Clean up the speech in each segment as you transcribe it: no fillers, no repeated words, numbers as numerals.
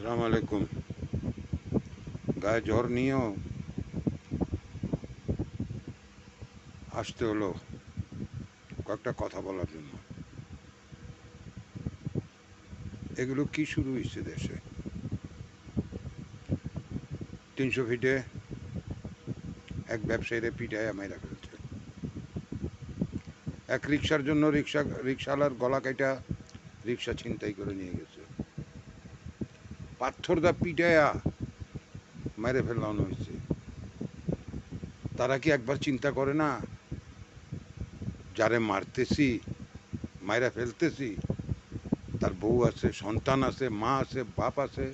আসসালামু আলাইকুম। গায়ে জ্বর নিয়েও আসতে হলো কয়েকটা কথা বলার জন্য। এগুলো কি শুরু হয়েছে দেশে? 300 ফিটে এক ব্যবসায়ীরে পিটাইয়া মাইরা ফেলছে। এক রিক্সার জন্য রিক্সাওয়ালার গলা কাইটা রিক্সা ছিনতাই করে নিয়ে গেছে। পাথর দা পিটাইয়া মেরে ফেলানো হয়েছে। তারা কি একবার চিন্তা করে না, যারে মারতেছি মাইরা ফেলতেছি তার বউ আছে, সন্তান আছে, মা আছে, বাপ আছে,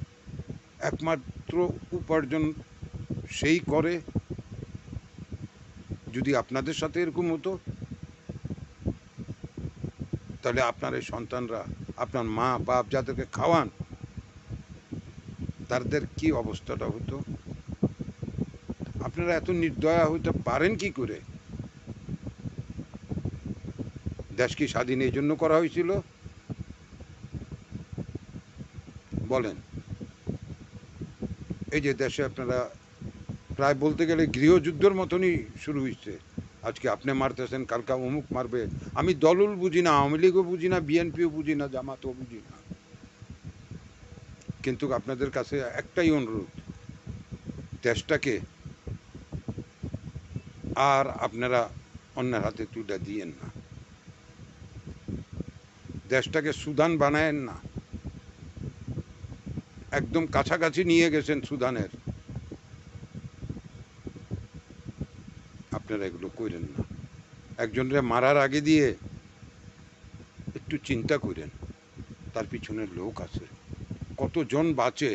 একমাত্র উপার্জন সেই করে। যদি আপনাদের সাথে এরকম হতো তাহলে আপনার এই সন্তানরা, আপনার মা বাপ যাদেরকে খাওয়ান, তাদের কি অবস্থাটা হতো? আপনারা এত নির্দয়া হইতে পারেন কি করে? দেশ কি স্বাধীন এই জন্য করা হয়েছিল? বলেন। এই যে দেশে আপনারা প্রায় বলতে গেলে গৃহযুদ্ধের মতনই শুরু হয়েছে। আজকে আপনি মারতেছেন, কালকা অমুক মারবে। আমি দলুল বুঝি না, আওয়ামী লীগও বুঝি না, বিএনপিও বুঝি না, জামাতও বুঝি না, কিন্তু আপনাদের কাছে একটাই অনুরোধ, দেশটাকে আর আপনারা অন্যের হাতে তুলে দিয়েন না। দেশটাকে সুদান বানায়েন না। একদম কাছাকাছি নিয়ে গেছেন সুদানের। আপনারা এগুলো করেন না। একজনরে মারার আগে দিয়ে একটু চিন্তা করেন, তার পিছনে লোক আছে, কতজন বাঁচে,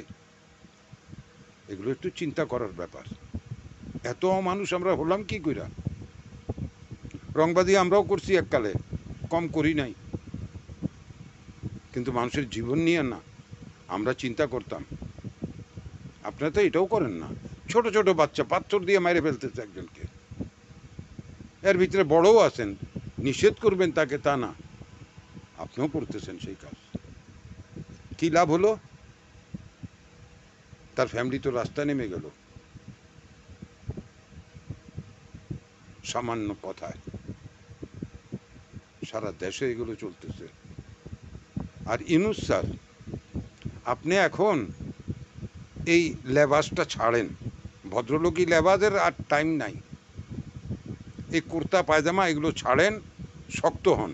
এগুলো একটু চিন্তা করার ব্যাপার। এত মানুষ আমরা হলাম কি কইরা? রংবাদী আমরাও করছি এককালে, কম করি নাই, কিন্তু মানুষের জীবন নিয়ে না আমরা চিন্তা করতাম। আপনারা তো এটাও করেন না। ছোট ছোট বাচ্চা পাথর দিয়ে মেরে ফেলতেছে একজনকে, এর ভিতরে বড়ও আছেন, নিষেধ করবেন তাকে তা না, আপনিও করতেছেন সেই কাজ। কি লাভ হলো? তার ফ্যামিলি তো রাস্তায় নেমে গেল সামান্য কথায়। সারা দেশে এগুলো চলতেছে। আর ইউনূস স্যার, আপনি এখন এই লেবাসটা ছাড়েন। ভদ্রলোকী লেবাসের আর টাইম নাই। এই কুর্তা পায়জামা এগুলো ছাড়েন, শক্ত হন।